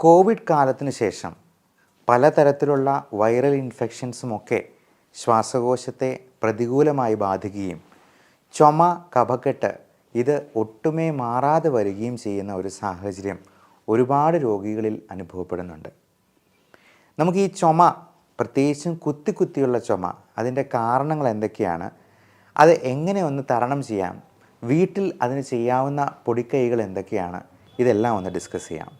Covid കാലത്തിന് ശേഷം പലതരത്തിലുള്ള വൈറൽ ഇൻഫെക്ഷൻസുമൊക്കെ ശ്വാസകോശത്തെ പ്രതികൂലമായി ബാധിക്കുകയും ചുമ, കഫക്കെട്ട് ഇത് ഒട്ടുമേ മാറാതെ വരികയും ചെയ്യുന്ന ഒരു സാഹചര്യം ഒരുപാട് രോഗികളിൽ അനുഭവപ്പെടുന്നുണ്ട്. നമുക്ക് ഈ ചുമ, പ്രത്യേകിച്ചും കുത്തിയുള്ള ചുമ, അതിൻ്റെ കാരണങ്ങൾ എന്തൊക്കെയാണ്, അത് എങ്ങനെ ഒന്ന് തരണം ചെയ്യാം, വീട്ടിൽ അതിന് ചെയ്യാവുന്ന പൊടിക്കൈകൾ എന്തൊക്കെയാണ്, ഇതെല്ലാം ഒന്ന് ഡിസ്കസ് ചെയ്യാം.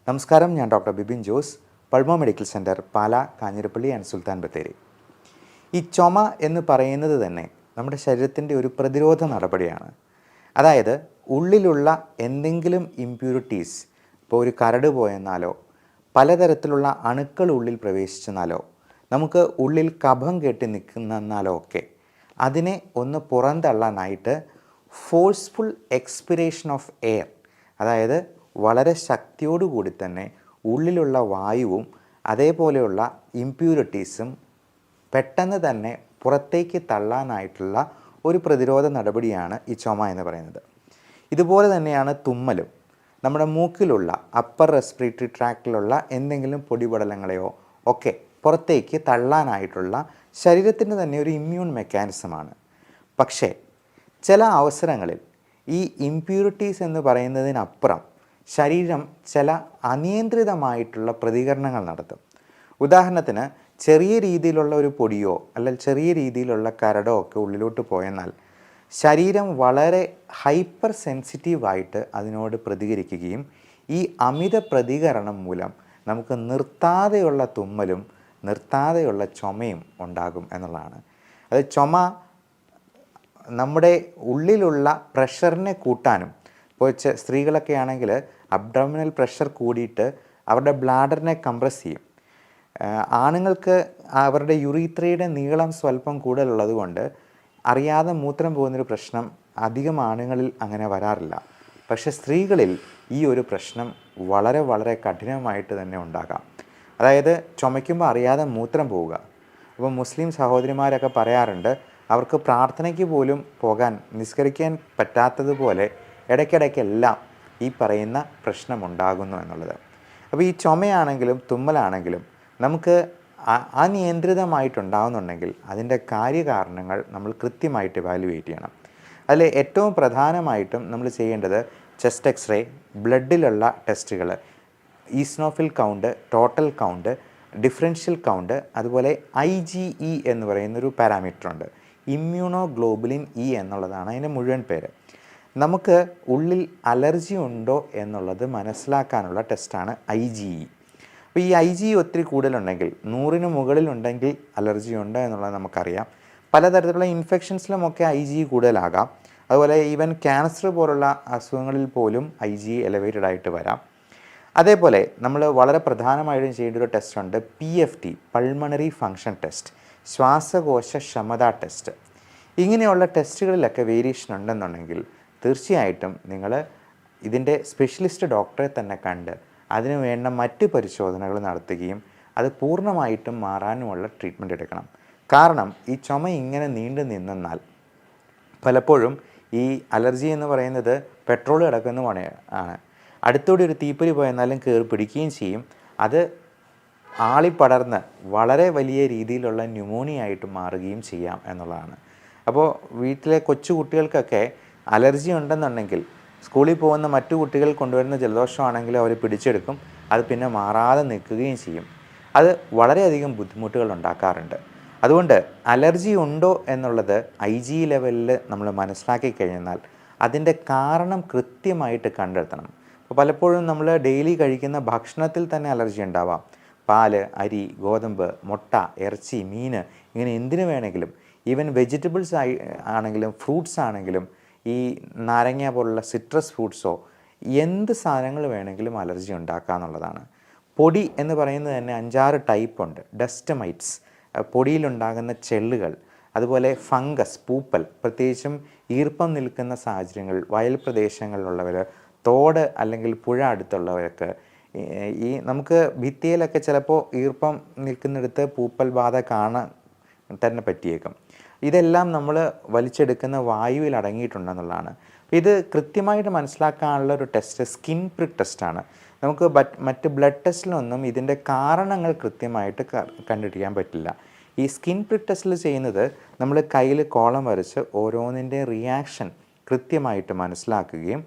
നമസ്കാരം, ഞാൻ doctor Bibin Jose, pulmo medical centre, Pala, Kanjirappally and Sulthan Bathery. ഈ ചുമ എന്ന് പറയുന്നത് തന്നെ നമ്മുടെ ശരീരത്തിൻ്റെ ഒരു പ്രതിരോധ നടപടിയാണ്. അതായത് ഉള്ളിലുള്ള എന്തെങ്കിലും ഇമ്പ്യൂരിറ്റീസ്, ഇപ്പോൾ ഒരു കരട് പോയെന്നാലോ പലതരത്തിലുള്ള അണുക്കൾ ഉള്ളിൽ പ്രവേശിച്ചെന്നാലോ നമുക്ക് ഉള്ളിൽ കഫം കെട്ടി നിൽക്കുന്നെന്നാലോ ഒക്കെ അതിനെ ഒന്ന് പുറന്തള്ളാനായിട്ട് ഫോഴ്സ്ഫുൾ എക്സ്പിറേഷൻ ഓഫ് എയർ, അതായത് വളരെ ശക്തിയോടുകൂടി തന്നെ ഉള്ളിലുള്ള വായുവും അതേപോലെയുള്ള ഇമ്പ്യൂരിറ്റീസും പെട്ടെന്ന് തന്നെ പുറത്തേക്ക് തള്ളാനായിട്ടുള്ള ഒരു പ്രതിരോധ നടപടിയാണ് ഈ ചുമ എന്ന് പറയുന്നത്. ഇതുപോലെ തന്നെയാണ് തുമ്മലും. നമ്മുടെ മൂക്കിലുള്ള അപ്പർ റെസ്പിറേറ്ററി ട്രാക്റ്റിലുള്ള എന്തെങ്കിലും പൊടിപടലങ്ങളെയോ ഒക്കെ പുറത്തേക്ക് തള്ളാനായിട്ടുള്ള ശരീരത്തിൻ്റെ തന്നെ ഒരു ഇമ്മ്യൂൺ മെക്കാനിസമാണ്. പക്ഷേ ചില അവസരങ്ങളിൽ ഈ ഇമ്പ്യൂരിറ്റീസ് എന്ന് പറയുന്നതിനപ്പുറം ശരീരം ചില അനിയന്ത്രിതമായിട്ടുള്ള പ്രതികരണങ്ങൾ നടത്തും. ഉദാഹരണത്തിന്, ചെറിയ രീതിയിലുള്ള ഒരു പൊടിയോ അല്ലെങ്കിൽ ചെറിയ രീതിയിലുള്ള കരടോ ഒക്കെ ഉള്ളിലോട്ട് പോയെന്നാൽ ശരീരം വളരെ ഹൈപ്പർ സെൻസിറ്റീവായിട്ട് അതിനോട് പ്രതികരിക്കുകയും ഈ അമിത പ്രതികരണം മൂലം നമുക്ക് നിർത്താതെയുള്ള തുമ്മലും നിർത്താതെയുള്ള ചുമയും ഉണ്ടാകും എന്നുള്ളതാണ്. അത് ചുമ നമ്മുടെ ഉള്ളിലുള്ള പ്രഷറിനെ കൂട്ടാനും, ഇപ്പോൾ സ്ത്രീകളൊക്കെ ആണെങ്കിൽ അബ്ഡോമിനൽ പ്രഷർ കൂടിയിട്ട് അവരുടെ ബ്ലാഡറിനെ കംപ്രസ് ചെയ്യും. ആണുങ്ങൾക്ക് അവരുടെ യുറീത്രയുടെ നീളം സ്വല്പം കൂടുതലുള്ളത് കൊണ്ട് അറിയാതെ മൂത്രം പോകുന്നൊരു പ്രശ്നം അധികം ആണുങ്ങളിൽ അങ്ങനെ വരാറില്ല. പക്ഷേ സ്ത്രീകളിൽ ഈ ഒരു പ്രശ്നം വളരെ വളരെ കഠിനമായിട്ട് തന്നെ ഉണ്ടാകാം. അതായത് ചുമയ്ക്കുമ്പോൾ അറിയാതെ മൂത്രം പോവുക. അപ്പോൾ മുസ്ലിം സഹോദരിമാരൊക്കെ പറയാറുണ്ട്, അവർക്ക് പ്രാർത്ഥനയ്ക്ക് പോലും പോകാൻ, നിസ്കരിക്കാൻ പറ്റാത്തതുപോലെ ഇടയ്ക്കിടയ്ക്കെല്ലാം ഈ പറയുന്ന പ്രശ്നമുണ്ടാകുന്നു എന്നുള്ളത്. അപ്പോൾ ഈ ചുമയാണെങ്കിലും തുമ്മലാണെങ്കിലും നമുക്ക് അനിയന്ത്രിതമായിട്ടുണ്ടാകുന്നുണ്ടെങ്കിൽ അതിൻ്റെ കാര്യകാരണങ്ങൾ നമ്മൾ കൃത്യമായിട്ട് ഇവാലുവേറ്റ് ചെയ്യണം. അതിൽ ഏറ്റവും പ്രധാനമായിട്ടും നമ്മൾ ചെയ്യേണ്ടത് ചെസ്റ്റ് എക്സ്റേ, ബ്ലഡിലുള്ള ടെസ്റ്റുകൾ, eosinophil count, total count, differential count, അതുപോലെ IgE എന്ന് പറയുന്നൊരു പാരാമീറ്റർ ഉണ്ട്. ഇമ്മ്യൂണോഗ്ലോബുലിൻ ഇ എന്നുള്ളതാണ് അതിൻ്റെ മുഴുവൻ പേര്. നമുക്ക് ഉള്ളിൽ അലർജി ഉണ്ടോ എന്നുള്ളത് മനസ്സിലാക്കാനുള്ള ടെസ്റ്റാണ് IgE. അപ്പോൾ ഈ IgE ഒത്തിരി കൂടുതലുണ്ടെങ്കിൽ, 100ന് മുകളിലുണ്ടെങ്കിൽ അലർജി ഉണ്ട് എന്നുള്ളത് നമുക്കറിയാം. പലതരത്തിലുള്ള ഇൻഫെക്ഷൻസിലുമൊക്കെ IgE കൂടുതലാകാം. അതുപോലെ ഈവൻ ക്യാൻസർ പോലുള്ള അസുഖങ്ങളിൽ പോലും IgE എലവേറ്റഡ് ആയിട്ട് വരാം. അതേപോലെ നമ്മൾ വളരെ പ്രധാനമായിട്ടും ചെയ്യേണ്ട ഒരു ടെസ്റ്റുണ്ട്, PFT, പൾമണറി ഫങ്ഷൻ ടെസ്റ്റ്, ശ്വാസകോശ ക്ഷമതാ ടെസ്റ്റ്. ഇങ്ങനെയുള്ള ടെസ്റ്റുകളിലൊക്കെ വേരിയേഷൻ ഉണ്ടെന്നുണ്ടെങ്കിൽ തീർച്ചയായിട്ടും നിങ്ങൾ ഇതിൻ്റെ സ്പെഷ്യലിസ്റ്റ് ഡോക്ടറെ തന്നെ കണ്ട് അതിന് വേണ്ട മറ്റ് പരിശോധനകൾ നടത്തുകയും അത് പൂർണ്ണമായിട്ടും മാറാനുമുള്ള ട്രീറ്റ്മെൻറ്റ് എടുക്കണം. കാരണം ഈ ചുമ ഇങ്ങനെ നീണ്ടു നിന്നാൽ പലപ്പോഴും ഈ അലർജി എന്ന് പറയുന്നത് പെട്രോൾ കിടക്കുന്ന ആണ്. അടുത്തൂടെ ഒരു തീപ്പൊരി പോയെന്നാലും കയറി പിടിക്കുകയും ചെയ്യും. അത് ആളിപ്പടർന്ന് വളരെ വലിയ രീതിയിലുള്ള ന്യൂമോണിയ ആയിട്ട് മാറുകയും ചെയ്യാം എന്നുള്ളതാണ്. അപ്പോൾ വീട്ടിലെ കൊച്ചു കുട്ടികൾക്കൊക്കെ അലർജി ഉണ്ടെന്നുണ്ടെങ്കിൽ സ്കൂളിൽ പോകുന്ന മറ്റു കുട്ടികൾ കൊണ്ടുവരുന്ന ജലദോഷമാണെങ്കിൽ അവർ പിടിച്ചെടുക്കും, അത് പിന്നെ മാറാതെ നിൽക്കുകയും ചെയ്യും. അത് വളരെയധികം ബുദ്ധിമുട്ടുകൾ ഉണ്ടാക്കാറുണ്ട്. അതുകൊണ്ട് അലർജി ഉണ്ടോ എന്നുള്ളത് IgE ലെവലിൽ നമ്മൾ മനസ്സിലാക്കി കഴിഞ്ഞാൽ അതിൻ്റെ കാരണം കൃത്യമായിട്ട് കണ്ടെത്തണം. അപ്പോൾ പലപ്പോഴും നമ്മൾ ഡെയിലി കഴിക്കുന്ന ഭക്ഷണത്തിൽ തന്നെ അലർജി ഉണ്ടാവാം. പാല്, അരി, ഗോതമ്പ്, മുട്ട, ഇറച്ചി, മീൻ, ഇങ്ങനെ എന്തിനു വേണമെങ്കിലും, ഈവൻ വെജിറ്റബിൾസ് ആണെങ്കിലും ഫ്രൂട്ട്സ് ആണെങ്കിലും ഈ നാരങ്ങ പോലുള്ള സിട്രസ് ഫ്രൂട്ട്സോ എന്ത് സാധനങ്ങൾ വേണമെങ്കിലും അലർജി ഉണ്ടാക്കുക എന്നുള്ളതാണ്. പൊടി എന്ന് പറയുന്നത് തന്നെ 5-6 ടൈപ്പ് ഉണ്ട്. ഡസ്റ്റ് മൈറ്റ്സ്, പൊടിയിലുണ്ടാകുന്ന ചെള്ളുകൾ, അതുപോലെ ഫംഗസ്, പൂപ്പൽ, പ്രത്യേകിച്ചും ഈർപ്പം നിൽക്കുന്ന സാഹചര്യങ്ങൾ, വയൽ പ്രദേശങ്ങളിലുള്ളവർ, തോട് അല്ലെങ്കിൽ പുഴ അടുത്തുള്ളവർക്ക്, ഈ നമുക്ക് ഭിത്തിയിലൊക്കെ ചിലപ്പോൾ ഈർപ്പം നിൽക്കുന്നിടത്ത് പൂപ്പൽ ബാധ കാണാൻ തന്നെ പറ്റിയേക്കും. ഇതെല്ലാം നമ്മൾ വലിച്ചെടുക്കുന്ന വായുവിൽ അടങ്ങിയിട്ടുണ്ടെന്നുള്ളതാണ്. ഇത് കൃത്യമായിട്ട് മനസ്സിലാക്കാനുള്ള ഒരു ടെസ്റ്റ് സ്കിൻ പ്രിക്ക് ടെസ്റ്റാണ്. നമുക്ക് മറ്റ് ബ്ലഡ് ടെസ്റ്റിലൊന്നും ഇതിൻ്റെ കാരണങ്ങൾ കൃത്യമായിട്ട് കണ്ടുപിടിക്കാൻ പറ്റില്ല. ഈ സ്കിൻ പ്രിക്ക് ടെസ്റ്റിൽ ചെയ്യുന്നത് നമ്മൾ കയ്യിൽ കോളം വരച്ച് ഓരോന്നിൻ്റെ റിയാക്ഷൻ കൃത്യമായിട്ട് മനസ്സിലാക്കുകയും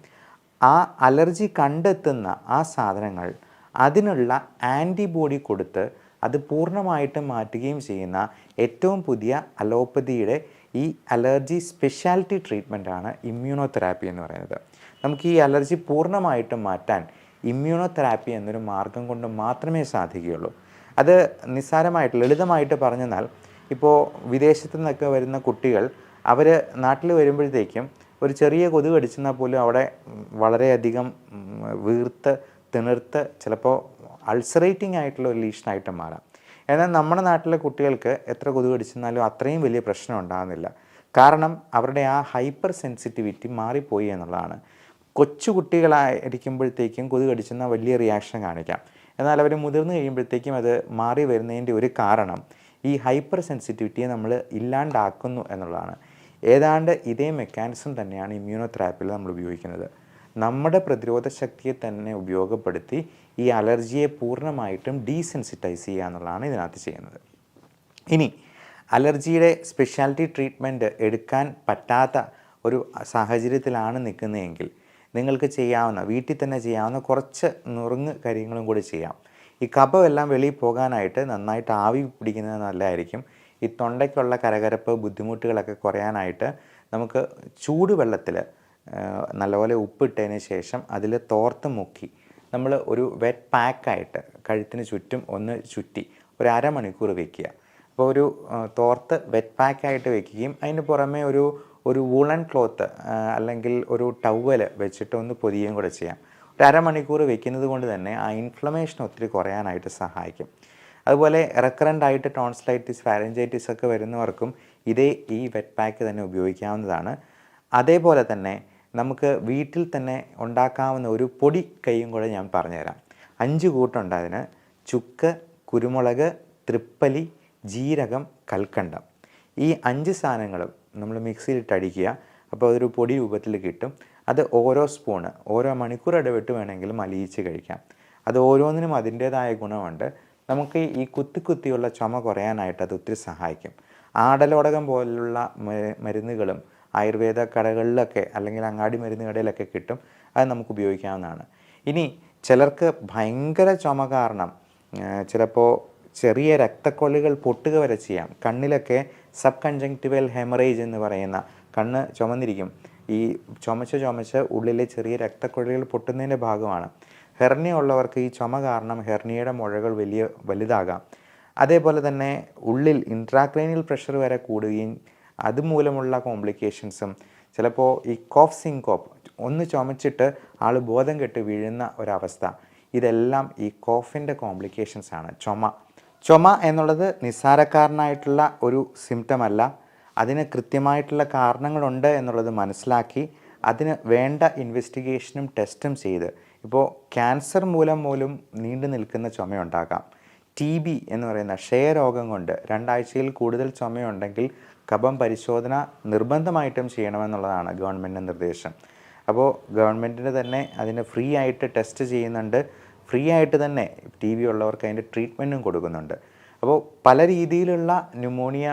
ആ അലർജി കണ്ടെത്തുന്ന ആ സാധനങ്ങൾ അതിനുള്ള ആൻറ്റിബോഡി കൊടുത്ത് അത് പൂർണ്ണമായിട്ടും മാറ്റുകയും ചെയ്യുന്ന ഏറ്റവും പുതിയ അലോപ്പതിയുടെ ഈ അലർജി സ്പെഷ്യാലിറ്റി ട്രീറ്റ്മെൻറ്റാണ് ഇമ്മ്യൂണോതെറാപ്പി എന്ന് പറയുന്നത്. നമുക്ക് ഈ അലർജി പൂർണ്ണമായിട്ടും മാറ്റാൻ ഇമ്മ്യൂണോതെറാപ്പി എന്നൊരു മാർഗം കൊണ്ട് മാത്രമേ സാധിക്കുകയുള്ളൂ. അത് നിസ്സാരമായിട്ട് ലളിതമായിട്ട് പറഞ്ഞാൽ ഇപ്പോൾ വിദേശത്തു നിന്നൊക്കെ വരുന്ന കുട്ടികൾ അവർ നാട്ടിൽ വരുമ്പോഴത്തേക്കും ഒരു ചെറിയ കൊതുക് കടിച്ചെന്നാൽ പോലും അവിടെ വളരെയധികം വീർത്ത് തിണിർത്ത് ചിലപ്പോൾ അൾസറേറ്റിംഗ് ആയിട്ടുള്ള ഒരു ലീഷനായിട്ട് മാറാം. എന്നാൽ നമ്മുടെ നാട്ടിലെ കുട്ടികൾക്ക് എത്ര കൊതുക് കടിച്ചെന്നാലും അത്രയും വലിയ പ്രശ്നം ഉണ്ടാകുന്നില്ല. കാരണം അവരുടെ ആ ഹൈപ്പർ സെൻസിറ്റിവിറ്റി മാറിപ്പോയി എന്നുള്ളതാണ്. കൊച്ചു കുട്ടികളായിരിക്കുമ്പോഴത്തേക്കും കൊതുക് കടിച്ചെന്നാൽ വലിയ റിയാക്ഷൻ കാണിക്കാം. എന്നാൽ അവർ മുതിർന്നു കഴിയുമ്പോഴത്തേക്കും അത് മാറി വരുന്നതിൻ്റെ ഒരു കാരണം ഈ ഹൈപ്പർ സെൻസിറ്റിവിറ്റിയെ നമ്മൾ ഇല്ലാണ്ടാക്കുന്നു എന്നുള്ളതാണ്. ഏതാണ്ട് ഇതേ മെക്കാനിസം തന്നെയാണ് ഇമ്മ്യൂണോതെറാപ്പിയിൽ നമ്മൾ ഉപയോഗിക്കുന്നത്. നമ്മുടെ പ്രതിരോധ ശക്തിയെ തന്നെ ഉപയോഗപ്പെടുത്തി ഈ അലർജിയെ പൂർണ്ണമായിട്ടും ഡീസെൻസിറ്റൈസ് ചെയ്യുക എന്നുള്ളതാണ് ഇതിനകത്ത് ചെയ്യുന്നത്. ഇനി അലർജിയുടെ സ്പെഷ്യാലിറ്റി ട്രീറ്റ്മെൻറ്റ് എടുക്കാൻ പറ്റാത്ത ഒരു സാഹചര്യത്തിലാണ് നിൽക്കുന്നതെങ്കിൽ നിങ്ങൾക്ക് ചെയ്യാവുന്ന വീട്ടിൽ തന്നെ ചെയ്യാവുന്ന കുറച്ച് നുറുങ്ങ് കാര്യങ്ങളും കൂടി ചെയ്യാം. ഈ കഫമെല്ലാം വെളിയിൽ പോകാനായിട്ട് നന്നായിട്ട് ആവി പിടിക്കുന്നത് നല്ലതായിരിക്കും. ഈ തൊണ്ടയ്ക്കുള്ള കരകരപ്പ് ബുദ്ധിമുട്ടുകളൊക്കെ കുറയാനായിട്ട് നമുക്ക് ചൂടുവെള്ളത്തിൽ നല്ലപോലെ ഉപ്പിട്ടതിന് ശേഷം അതിൽ തോർത്ത് മുക്കി നമ്മൾ ഒരു വെറ്റ് പാക്കായിട്ട് കഴുത്തിന് ചുറ്റും ഒന്ന് ചുറ്റി ഒരു അരമണിക്കൂർ വയ്ക്കുക. അപ്പോൾ ഒരു തോർത്ത് വെറ്റ് പാക്കായിട്ട് വയ്ക്കുകയും അതിന് പുറമെ ഒരു വൂളൻ ക്ലോത്ത് അല്ലെങ്കിൽ ഒരു ടവൽ വെച്ചിട്ട് ഒന്ന് പൊതിയുകയും കൂടെ ചെയ്യാം. ഒരു അരമണിക്കൂർ വെക്കുന്നത് കൊണ്ട് തന്നെ ആ ഇൻഫ്ലമേഷൻ ഒത്തിരി കുറയാനായിട്ട് സഹായിക്കും. അതുപോലെ റെക്കറൻ്റ് ആയിട്ട് ടോൺസിലൈറ്റിസ് ഫാരഞ്ചൈറ്റിസ് ഒക്കെ വരുന്നവർക്കും ഈ വെറ്റ് പാക്ക് തന്നെ ഉപയോഗിക്കാവുന്നതാണ്. അതേപോലെ തന്നെ നമുക്ക് വീട്ടിൽ തന്നെ ഉണ്ടാക്കാവുന്ന ഒരു പൊടി കൈയും കൂടെ ഞാൻ പറഞ്ഞുതരാം. 5 കൂട്ടുണ്ട് അതിന്: ചുക്ക്, കുരുമുളക്, തൃപ്പലി, ജീരകം, കൽക്കണ്ടം. ഈ 5 സാധനങ്ങളും നമ്മൾ മിക്സിയിലിട്ട് അടിക്കുക. അപ്പോൾ അതൊരു പൊടി രൂപത്തിൽ കിട്ടും. അത് ഓരോ സ്പൂണ് ഓരോ മണിക്കൂർ ഇടവിട്ട് വേണമെങ്കിലും അലിയിച്ച് കഴിക്കാം. അത് ഓരോന്നിനും അതിൻ്റേതായ ഗുണമുണ്ട്. നമുക്ക് ഈ കുത്തിയുള്ള ചുമ കുറയാനായിട്ട് അത് ഒത്തിരി സഹായിക്കും. ആടലോടകം പോലുള്ള മരുന്നുകളും ആയുർവേദ കടകളിലൊക്കെ അല്ലെങ്കിൽ അങ്ങാടി മരുന്ന് കടയിലൊക്കെ കിട്ടും. അത് നമുക്ക് ഉപയോഗിക്കാവുന്നതാണ്. ഇനി ചിലർക്ക് ഭയങ്കര ചുമ കാരണം ചിലപ്പോൾ ചെറിയ രക്തക്കൊള്ളികൾ പൊട്ടുക വരെ ചെയ്യാം. കണ്ണിലൊക്കെ സബ് കൺജങ്ക്റ്റിവൽ ഹെമറേജ് എന്ന് പറയുന്ന, കണ്ണ് ചുമന്നിരിക്കും, ഈ ചുമച്ച് ഉള്ളിലെ ചെറിയ രക്തക്കൊള്ളികൾ പൊട്ടുന്നതിൻ്റെ ഭാഗമാണ്. ഹെർണിയ ഉള്ളവർക്ക് ഈ ചുമ കാരണം ഹെർണിയയുടെ മുഴകൾ വലുതാകാം. അതേപോലെ തന്നെ ഉള്ളിൽ ഇൻട്രാക്രൈനിയൽ പ്രഷർ വരെ കൂടുകയും അതുമൂലമുള്ള കോംപ്ലിക്കേഷൻസും, ചിലപ്പോൾ ഈ കോഫ് സിങ്കോപ്പ്, ഒന്ന് ചുമച്ചിട്ട് ആൾ ബോധം കെട്ട് വീഴുന്ന ഒരവസ്ഥ, ഇതെല്ലാം ഈ കോഫിൻ്റെ കോംപ്ലിക്കേഷൻസ് ആണ്. ചുമ എന്നുള്ളത് നിസ്സാരക്കാരനായിട്ടുള്ള ഒരു സിംറ്റം അല്ല. അതിന് കൃത്യമായിട്ടുള്ള കാരണങ്ങളുണ്ട് എന്നുള്ളത് മനസ്സിലാക്കി അതിന് വേണ്ട ഇൻവെസ്റ്റിഗേഷനും ടെസ്റ്റും ചെയ്ത്, ഇപ്പോൾ ക്യാൻസർ മൂലം നീണ്ടു നിൽക്കുന്ന ചുമയുണ്ടാകാം. TB എന്ന് പറയുന്ന ക്ഷയരോഗം കൊണ്ട് 2 ആഴ്ചയിൽ കൂടുതൽ ചുമയുണ്ടെങ്കിൽ കഫം പരിശോധന നിർബന്ധമായിട്ടും ചെയ്യണമെന്നുള്ളതാണ് ഗവൺമെൻറ്റിൻ്റെ നിർദ്ദേശം. അപ്പോൾ ഗവൺമെൻറ്റിന് തന്നെ അതിന് ഫ്രീ ആയിട്ട് ടെസ്റ്റ് ചെയ്യുന്നുണ്ട്. ഫ്രീ ആയിട്ട് തന്നെ TB ഉള്ളവർക്ക് അതിൻ്റെ ട്രീറ്റ്മെൻറ്റും കൊടുക്കുന്നുണ്ട്. അപ്പോൾ പല രീതിയിലുള്ള ന്യൂമോണിയ,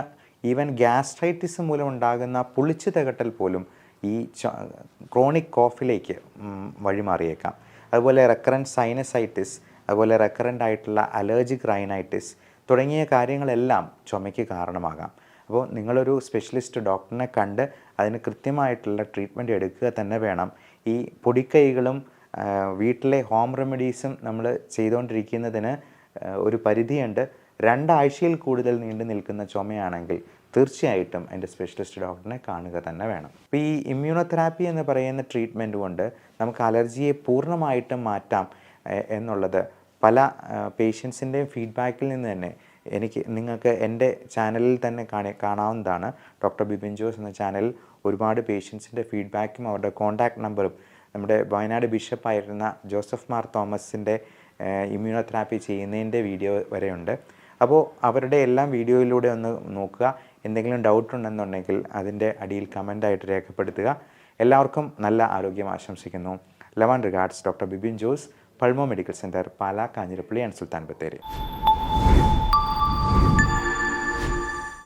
ഈവൻ ഗ്യാസ്ട്രൈറ്റിസ് മൂലം ഉണ്ടാകുന്ന പുളിച്ചു തികട്ടൽ പോലും ഈ ക്രോണിക് കോഫിലേക്ക് വഴിമാറിയേക്കാം. അതുപോലെ റെക്കറൻറ്റ് സൈനസൈറ്റിസ്, അതുപോലെ റെക്കറൻ്റ് ആയിട്ടുള്ള അലർജിക് റൈനൈറ്റിസ് തുടങ്ങിയ കാര്യങ്ങളെല്ലാം ചുമയ്ക്ക് കാരണമാകാം. അപ്പോൾ നിങ്ങളൊരു സ്പെഷ്യലിസ്റ്റ് ഡോക്ടറിനെ കണ്ട് അതിന് കൃത്യമായിട്ടുള്ള ട്രീറ്റ്മെൻറ്റ് എടുക്കുക തന്നെ വേണം. ഈ പൊടിക്കൈകളും വീട്ടിലെ ഹോം റെമഡീസും നമ്മൾ ചെയ്തുകൊണ്ടിരിക്കുന്നതിന് ഒരു പരിധിയുണ്ട്. 2 ആഴ്ചയിൽ കൂടുതൽ നീണ്ടു നിൽക്കുന്ന ചുമയാണെങ്കിൽ തീർച്ചയായിട്ടും എൻ്റെ സ്പെഷ്യലിസ്റ്റ് ഡോക്ടറിനെ കാണുക തന്നെ വേണം. ഇപ്പോൾ ഈ ഇമ്മ്യൂണോതെറാപ്പി എന്ന് പറയുന്ന ട്രീറ്റ്മെൻറ്റ് കൊണ്ട് നമുക്ക് അലർജിയെ പൂർണ്ണമായിട്ടും മാറ്റാം എന്നുള്ളത് പല പേഷ്യൻസിൻ്റെയും ഫീഡ്ബാക്കിൽ നിന്ന് തന്നെ നിങ്ങൾക്ക് എൻ്റെ ചാനലിൽ തന്നെ കാണാവുന്നതാണ്. ഡോക്ടർ ബിപിൻ ജോസ് എന്ന ചാനലിൽ ഒരുപാട് പേഷ്യൻസിൻ്റെ ഫീഡ്ബാക്കും അവരുടെ കോൺടാക്റ്റ് നമ്പറും നമ്മുടെ വയനാട് ബിഷപ്പായിരുന്ന ജോസഫ് മാർ തോമസിൻ്റെ ഇമ്മ്യൂണോതെറാപ്പി ചെയ്യുന്നതിൻ്റെ വീഡിയോ വരെയുണ്ട്. അപ്പോൾ അവരുടെ എല്ലാം വീഡിയോയിലൂടെ ഒന്ന് നോക്കുക. എന്തെങ്കിലും ഡൗട്ട് ഉണ്ടെന്നുണ്ടെങ്കിൽ അതിൻ്റെ അടിയിൽ കമൻ്റായിട്ട് രേഖപ്പെടുത്തുക. എല്ലാവർക്കും നല്ല ആരോഗ്യം ആശംസിക്കുന്നു. Love and regards, doctor Bibin Jose, pulmo medical centre, Pala, Kanjirappally and Sulthan Bathery.